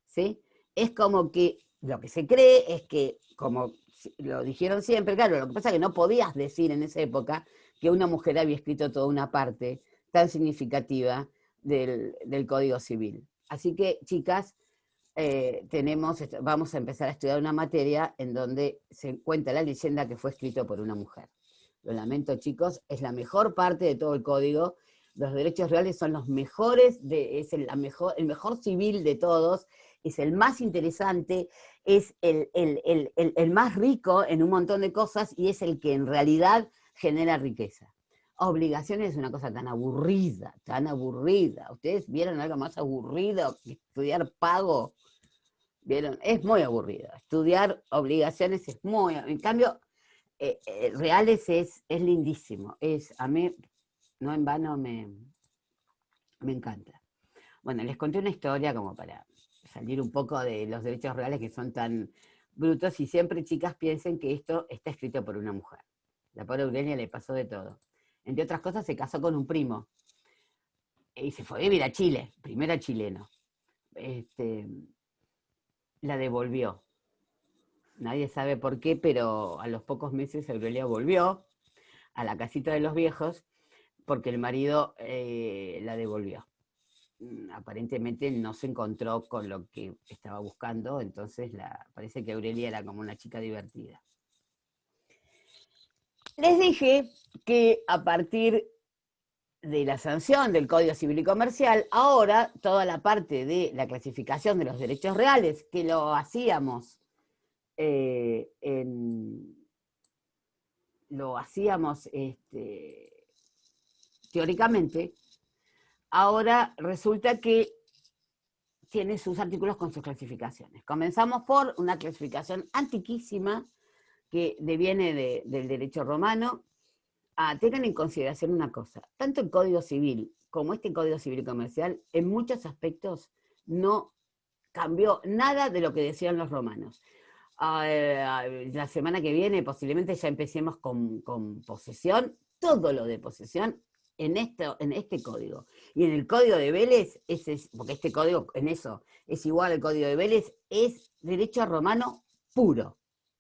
¿Sí? Es como que lo que se cree es que, como lo dijeron siempre, claro, lo que pasa es que no podías decir en esa época que una mujer había escrito toda una parte tan significativa del Código Civil. Así que, chicas, vamos a empezar a estudiar una materia en donde se cuenta la leyenda que fue escrito por una mujer. Lo lamento, chicos, es la mejor parte de todo el código. Los derechos reales son los mejores, es el mejor civil de todos, es el más interesante, es el más rico en un montón de cosas y es el que en realidad genera riqueza. Obligaciones es una cosa tan aburrida, tan aburrida. ¿Ustedes vieron algo más aburrido que estudiar pago? ¿Vieron? Es muy aburrido. Estudiar obligaciones es muy... En cambio, reales es lindísimo. A mí, no en vano, me encanta. Bueno, les conté una historia como para salir un poco de los derechos reales que son tan brutos y siempre, chicas, piensen que esto está escrito por una mujer. La pobre Aurelia le pasó de todo. Entre otras cosas, se casó con un primo. Y se fue a vivir a Chile, primero chileno. La devolvió. Nadie sabe por qué, pero a los pocos meses Aurelia volvió a la casita de los viejos porque el marido la devolvió. Aparentemente no se encontró con lo que estaba buscando, entonces parece que Aurelia era como una chica divertida. Les dije que a partir de la sanción del Código Civil y Comercial, ahora toda la parte de la clasificación de los derechos reales, que lo hacíamos teóricamente, ahora resulta que tiene sus artículos con sus clasificaciones. Comenzamos por una clasificación antiquísima que deviene del derecho romano. Tengan en consideración una cosa, tanto el Código Civil como este Código Civil y Comercial, en muchos aspectos no cambió nada de lo que decían los romanos. La semana que viene posiblemente ya empecemos con posesión, todo lo de posesión en este código. Y en el código de Vélez, porque este código en eso es igual al código de Vélez, es derecho romano puro,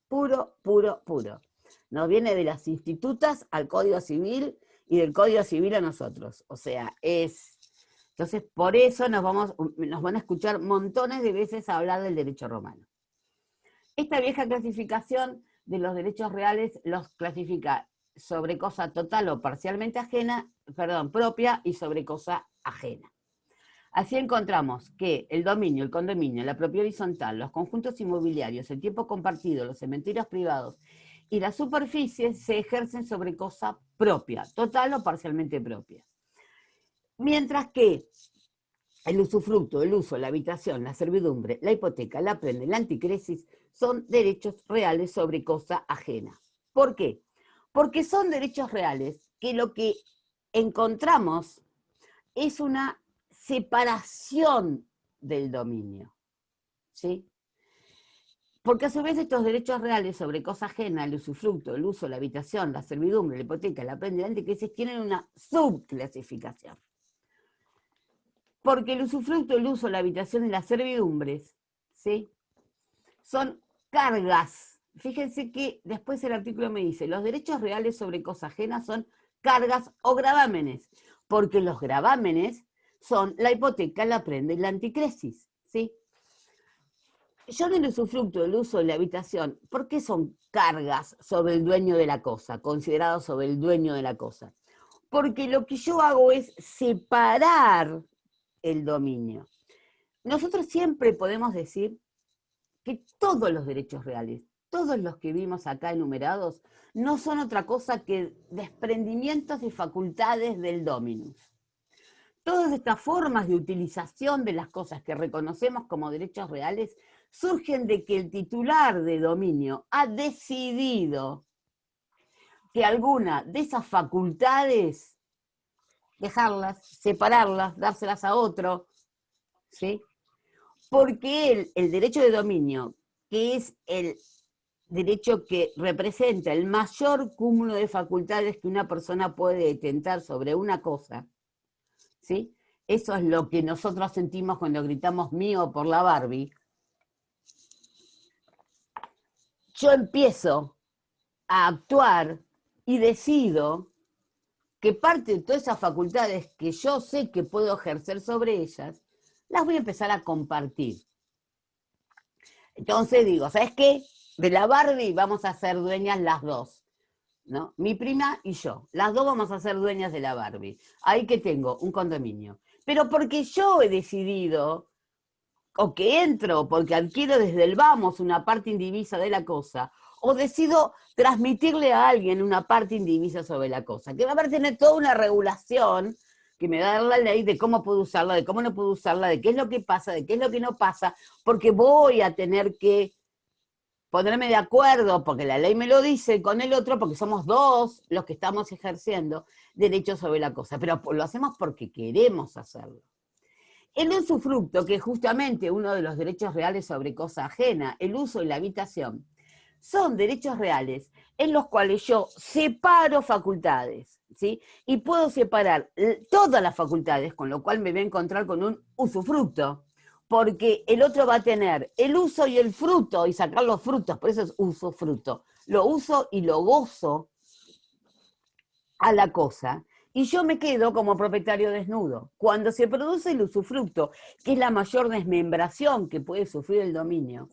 puro, puro, puro. Nos viene de las institutas al Código Civil y del Código Civil a nosotros. O sea, entonces por eso nos van a escuchar montones de veces hablar del derecho romano. Esta vieja clasificación de los derechos reales los clasifica sobre cosa total o parcialmente ajena, propia, y sobre cosa ajena. Así encontramos que el dominio, el condominio, la propiedad horizontal, los conjuntos inmobiliarios, el tiempo compartido, los cementerios privados y las superficies se ejercen sobre cosa propia, total o parcialmente propia. Mientras que el usufructo, el uso, la habitación, la servidumbre, la hipoteca, la prenda y la anticresis son derechos reales sobre cosa ajena. ¿Por qué? Porque son derechos reales que lo que encontramos es una separación del dominio, ¿sí? Porque a su vez estos derechos reales sobre cosa ajena, el usufructo, el uso, la habitación, la servidumbre, la hipoteca, la prenda y la anticresis tienen una subclasificación. Porque el usufructo, el uso, la habitación y las servidumbres, ¿sí?, son cargas. Fíjense que después el artículo me dice, los derechos reales sobre cosa ajena son cargas o gravámenes, porque los gravámenes son la hipoteca, la prenda y la anticresis, ¿sí? Yo en el usufructo, el uso y la habitación, ¿por qué son cargas sobre el dueño de la cosa, considerados sobre el dueño de la cosa? Porque lo que yo hago es separar el dominio. Nosotros siempre podemos decir que todos los derechos reales, todos los que vimos acá enumerados, no son otra cosa que desprendimientos de facultades del dominus. Todas estas formas de utilización de las cosas que reconocemos como derechos reales surgen de que el titular de dominio ha decidido que alguna de esas facultades, dejarlas, separarlas, dárselas a otro, ¿sí? Porque el derecho de dominio, que es el derecho que representa el mayor cúmulo de facultades que una persona puede detentar sobre una cosa, ¿sí? Eso es lo que nosotros sentimos cuando gritamos mío por la Barbie. Yo empiezo a actuar y decido que parte de todas esas facultades que yo sé que puedo ejercer sobre ellas, las voy a empezar a compartir. Entonces digo, ¿sabes qué? De la Barbie vamos a ser dueñas las dos, ¿no? Mi prima y yo. Las dos vamos a ser dueñas de la Barbie. Ahí que tengo un condominio. Pero porque yo he decidido, o que entro, porque adquiero desde el vamos una parte indivisa de la cosa, o decido transmitirle a alguien una parte indivisa sobre la cosa, que va a tener toda una regulación que me va a dar la ley de cómo puedo usarla, de cómo no puedo usarla, de qué es lo que pasa, de qué es lo que no pasa, porque voy a tener que ponerme de acuerdo, porque la ley me lo dice, con el otro, porque somos dos los que estamos ejerciendo derechos sobre la cosa, pero lo hacemos porque queremos hacerlo. El usufructo, que es justamente uno de los derechos reales sobre cosa ajena, el uso y la habitación, son derechos reales en los cuales yo separo facultades, ¿sí? Y puedo separar todas las facultades, con lo cual me voy a encontrar con un usufructo, porque el otro va a tener el uso y el fruto, y sacar los frutos, por eso es usufructo. Lo uso y lo gozo a la cosa, y yo me quedo como propietario desnudo. Cuando se produce el usufructo, que es la mayor desmembración que puede sufrir el dominio,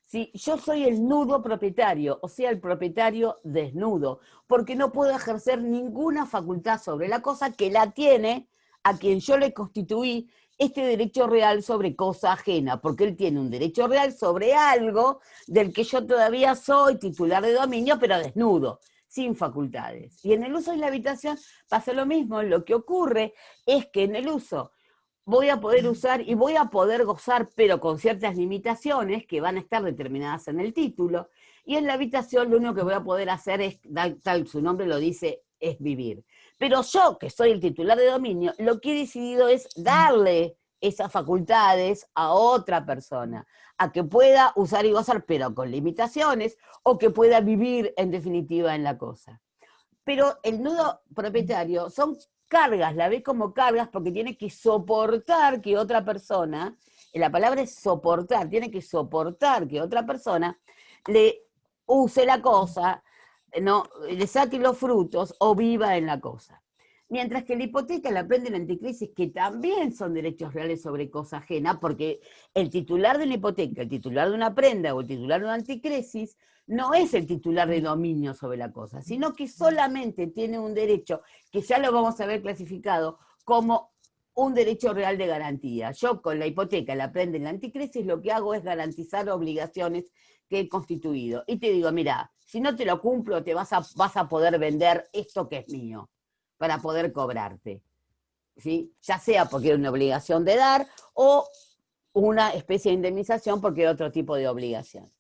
¿sí? Yo soy el nudo propietario, o sea, el propietario desnudo, porque no puedo ejercer ninguna facultad sobre la cosa que la tiene a quien yo le constituí este derecho real sobre cosa ajena, porque él tiene un derecho real sobre algo del que yo todavía soy titular de dominio, pero desnudo, sin facultades. Y en el uso y la habitación pasa lo mismo. Lo que ocurre es que en el uso voy a poder usar y voy a poder gozar, pero con ciertas limitaciones que van a estar determinadas en el título, y en la habitación lo único que voy a poder hacer es, tal su nombre lo dice, es vivir. Pero yo, que soy el titular de dominio, lo que he decidido es darle esas facultades a otra persona, a que pueda usar y gozar, pero con limitaciones, o que pueda vivir en definitiva en la cosa. Pero el nudo propietario son cargas, la ve como cargas porque tiene que soportar que otra persona, la palabra es soportar, tiene que soportar que otra persona le use la cosa, no, le saque los frutos o viva en la cosa. Mientras que la hipoteca, la prenda y la anticrisis, que también son derechos reales sobre cosa ajena, porque el titular de una hipoteca, el titular de una prenda o el titular de una anticrisis, no es el titular de dominio sobre la cosa, sino que solamente tiene un derecho, que ya lo vamos a ver clasificado, como un derecho real de garantía. Yo con la hipoteca, la prenda en la anticrisis, lo que hago es garantizar obligaciones que he constituido. Y te digo, mira, si no te lo cumplo, vas a poder vender esto que es mío, para poder cobrarte. ¿Sí? Ya sea porque era una obligación de dar, o una especie de indemnización porque era otro tipo de obligación.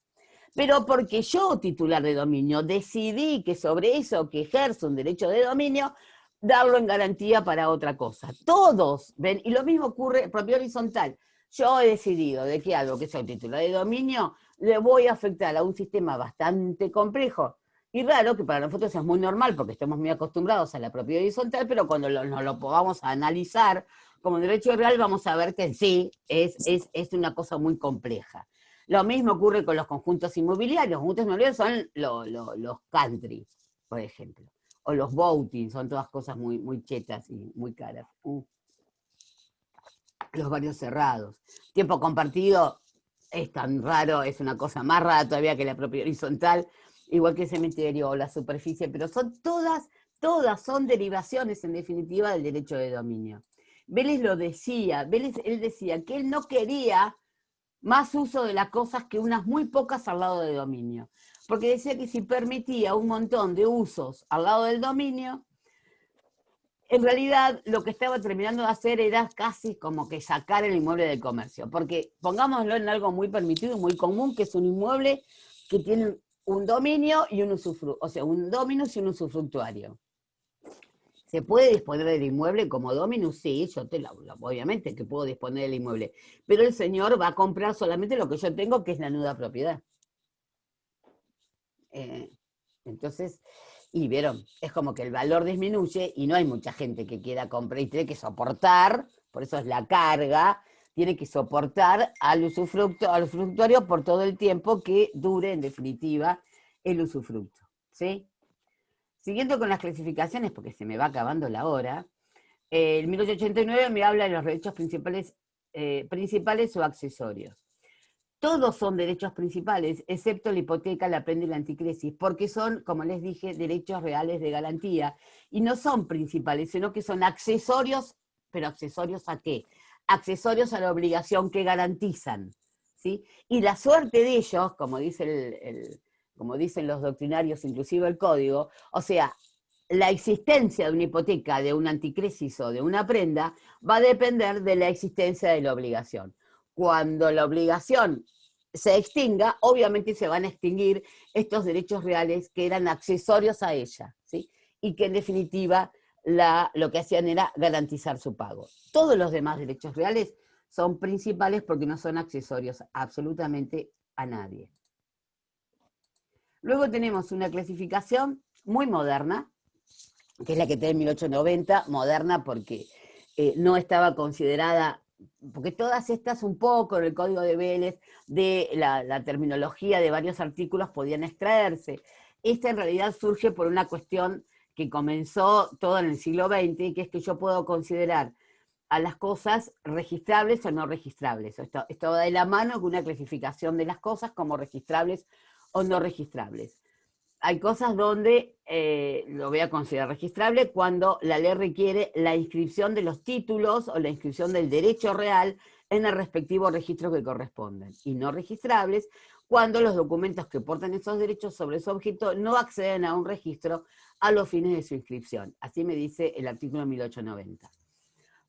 Pero porque yo, titular de dominio, decidí que sobre eso que ejerzo un derecho de dominio, darlo en garantía para otra cosa. Todos ven, y lo mismo ocurre, propiedad horizontal. Yo he decidido de que algo que soy titular de dominio le voy a afectar a un sistema bastante complejo y raro, que para nosotros es muy normal porque estamos muy acostumbrados a la propiedad horizontal, pero cuando nos lo podamos analizar como derecho real vamos a ver que sí, es una cosa muy compleja. Lo mismo ocurre con los conjuntos inmobiliarios. Los conjuntos inmobiliarios son los country, por ejemplo. O los voting, son todas cosas muy, muy chetas y muy caras. Los barrios cerrados. Tiempo compartido es tan raro, es una cosa más rara todavía que la propiedad horizontal, igual que el cementerio o la superficie, pero son todas son derivaciones en definitiva del derecho de dominio. Vélez lo decía, él decía que él no quería más uso de las cosas que unas muy pocas al lado del dominio. Porque decía que si permitía un montón de usos al lado del dominio, en realidad lo que estaba terminando de hacer era casi como que sacar el inmueble del comercio. Porque pongámoslo en algo muy permitido y muy común, que es un inmueble que tiene un dominio y un usufructuario, o sea, un dominus y un usufructuario. ¿Se puede disponer del inmueble como dominus? Sí, yo obviamente que puedo disponer del inmueble, pero el señor va a comprar solamente lo que yo tengo, que es la nuda propiedad. Entonces, y vieron, es como que el valor disminuye y no hay mucha gente que quiera comprar y tiene que soportar, por eso es la carga, tiene que soportar al usufructuario por todo el tiempo que dure, en definitiva, el usufructo. ¿Sí? Siguiendo con las clasificaciones, porque se me va acabando la hora, el 1889 me habla de los derechos principales o accesorios. Todos son derechos principales, excepto la hipoteca, la prenda y la anticrisis, porque son, como les dije, derechos reales de garantía, y no son principales, sino que son accesorios, pero ¿accesorios a qué? Accesorios a la obligación que garantizan, ¿sí? Y la suerte de ellos, como como dicen los doctrinarios, inclusive el código, o sea, la existencia de una hipoteca, de una anticrisis o de una prenda, va a depender de la existencia de la obligación. Cuando la obligación se extinga, obviamente se van a extinguir estos derechos reales que eran accesorios a ella, ¿sí? Y que en definitiva lo que hacían era garantizar su pago. Todos los demás derechos reales son principales porque no son accesorios absolutamente a nadie. Luego tenemos una clasificación muy moderna, que es la que tiene 1890, moderna porque no estaba considerada, porque todas estas un poco en el código de Vélez, de la terminología de varios artículos podían extraerse. Esta en realidad surge por una cuestión que comenzó todo en el siglo XX, que es que yo puedo considerar a las cosas registrables o no registrables. Esto va de la mano con una clasificación de las cosas como registrables o no registrables. Hay cosas donde lo voy a considerar registrable cuando la ley requiere la inscripción de los títulos o la inscripción del derecho real en el respectivo registro que corresponden. Y no registrables cuando los documentos que portan esos derechos sobre su objeto no acceden a un registro a los fines de su inscripción. Así me dice el artículo 1890.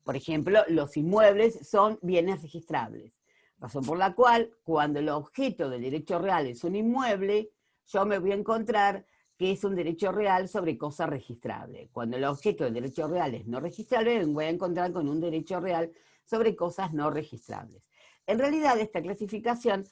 Por ejemplo, los inmuebles son bienes registrables. Razón por la cual, cuando el objeto del derecho real es un inmueble, yo me voy a encontrar que es un derecho real sobre cosa registrable. Cuando el objeto del derecho real es no registrable, me voy a encontrar con un derecho real sobre cosas no registrables. En realidad, esta clasificación,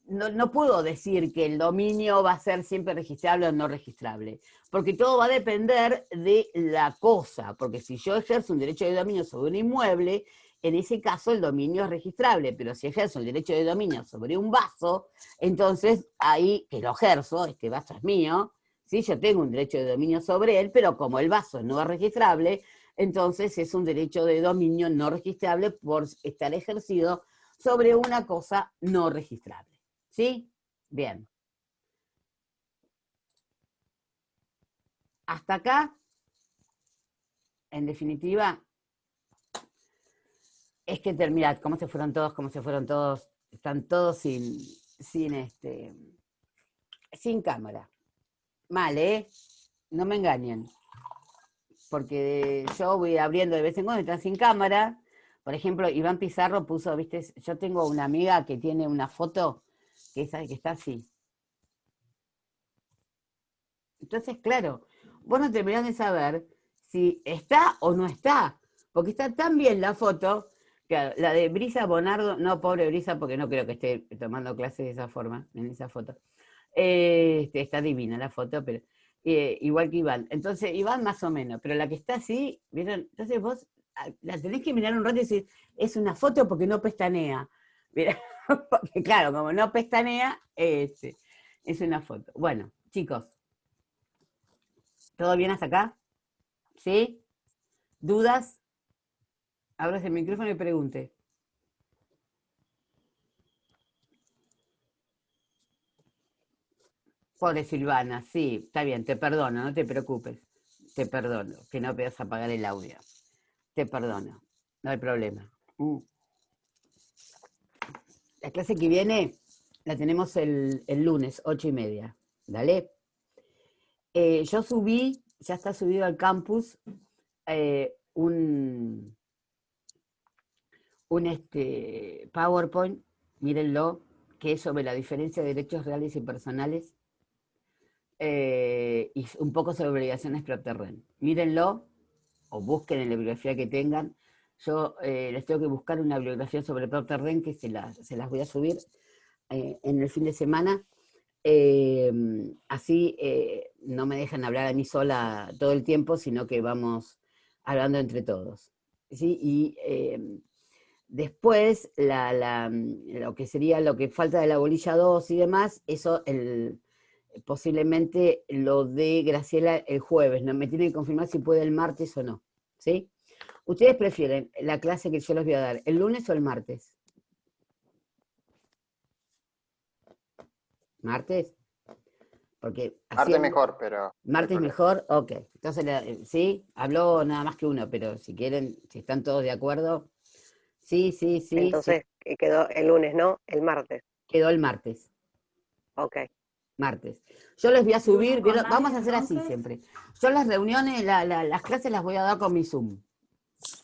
no puedo decir que el dominio va a ser siempre registrable o no registrable, porque todo va a depender de la cosa, porque si yo ejerzo un derecho de dominio sobre un inmueble, en ese caso el dominio es registrable, pero si ejerzo el derecho de dominio sobre un vaso, entonces ahí que lo ejerzo, este vaso es mío, ¿sí? Yo tengo un derecho de dominio sobre él, pero como el vaso no es registrable, entonces es un derecho de dominio no registrable por estar ejercido sobre una cosa no registrable. ¿Sí? Bien. Hasta acá, en definitiva, Es que mirad, cómo se fueron todos, están todos sin cámara. Mal, ¿eh? No me engañen. Porque yo voy abriendo de vez en cuando, están sin cámara. Por ejemplo, Iván Pizarro puso, viste, yo tengo una amiga que tiene una foto que está así. Entonces, claro, vos no terminás de saber si está o no está, porque está tan bien la foto, que la de Brisa Bonardo, no, pobre Brisa, porque no creo que esté tomando clases de esa forma, en esa foto. Está divina la foto, pero igual que Iván. Entonces, Iván más o menos, pero la que está así, ¿vieron? Entonces vos la tenés que mirar un rato y decir, es una foto porque no pestanea. ¿Vieron? Porque claro, como no pestanea, es una foto. Bueno, chicos, ¿todo bien hasta acá? ¿Sí? ¿Dudas? Abras el micrófono y pregunte. Pobre Silvana, sí, está bien, te perdono, no te preocupes. Te perdono, que no puedas apagar el audio. Te perdono, no hay problema. La clase que viene la tenemos el lunes, 8:30. ¿Dale? Yo subí, ya está subido al campus, un PowerPoint, mírenlo, que es sobre la diferencia de derechos reales y personales, y un poco sobre obligaciones PropTerren. Mírenlo, o busquen en la bibliografía que tengan. Yo les tengo que buscar una bibliografía sobre PropTerren que se las voy a subir en el fin de semana. Así no me dejan hablar a mí sola todo el tiempo, sino que vamos hablando entre todos. ¿Sí? Y después, lo que sería lo que falta de la bolilla 2 y demás, eso posiblemente lo de Graciela el jueves, ¿no? Me tienen que confirmar si puede el martes o no, ¿sí? ¿Ustedes prefieren la clase que yo les voy a dar, el lunes o el martes? ¿Martes? Porque Martes mejor, pero... ¿Martes mejor? Ok. Entonces, sí, habló nada más que uno, pero si quieren, si están todos de acuerdo. Sí. Entonces quedó el lunes, ¿no? El martes. Quedó el martes. Ok. Martes. Yo les voy a subir, vamos a hacer así siempre. Yo las reuniones, las clases las voy a dar con mi Zoom.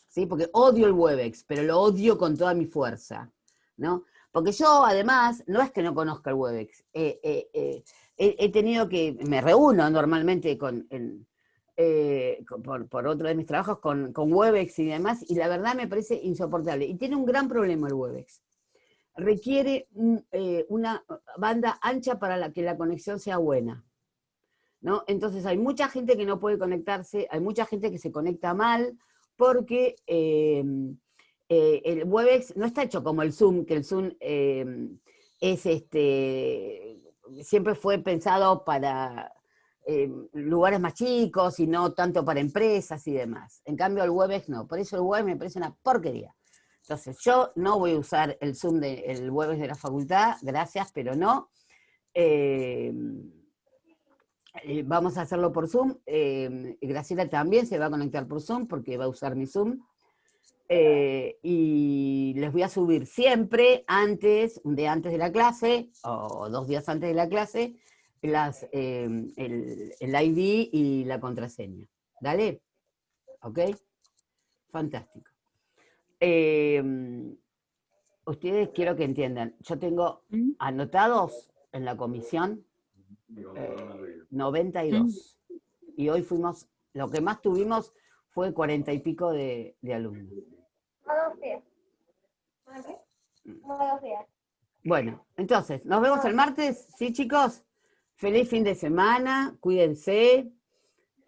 ¿Sí? Porque odio el Webex, pero lo odio con toda mi fuerza, ¿no? Porque yo, además, no es que no conozca el Webex. He tenido que, me reúno normalmente por otro de mis trabajos con Webex y demás, y la verdad me parece insoportable. Y tiene un gran problema el Webex. Requiere una banda ancha para que la conexión sea buena, ¿no? Entonces hay mucha gente que no puede conectarse, hay mucha gente que se conecta mal, porque el Webex no está hecho como el Zoom, que el Zoom siempre fue pensado para lugares más chicos y no tanto para empresas y demás. En cambio el Webex no, por eso el Webex me parece una porquería. Entonces yo no voy a usar el Zoom el Webex de la facultad, gracias, pero no. Vamos a hacerlo por Zoom. Graciela también se va a conectar por Zoom porque va a usar mi Zoom. Y les voy a subir siempre un día antes de la clase, o 2 días antes de la clase, el ID y la contraseña. ¿Dale? ¿Ok? Fantástico. Ustedes quiero que entiendan, yo tengo anotados en la comisión 92. Y hoy lo que más tuvimos fue 40 y pico de alumnos. Bueno, entonces, nos vemos el martes, ¿sí, chicos? Feliz fin de semana, cuídense.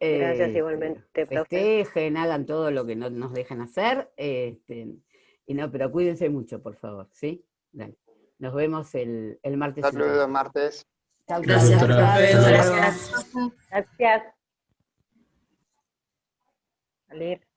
Gracias igualmente, profe. Festejen, hagan todo lo que no nos dejan hacer. Pero cuídense mucho, por favor, ¿sí? Dale. Nos vemos el martes. Saludos, martes. Chau, Gracias, chau. profe. Gracias. Gracias. Salir.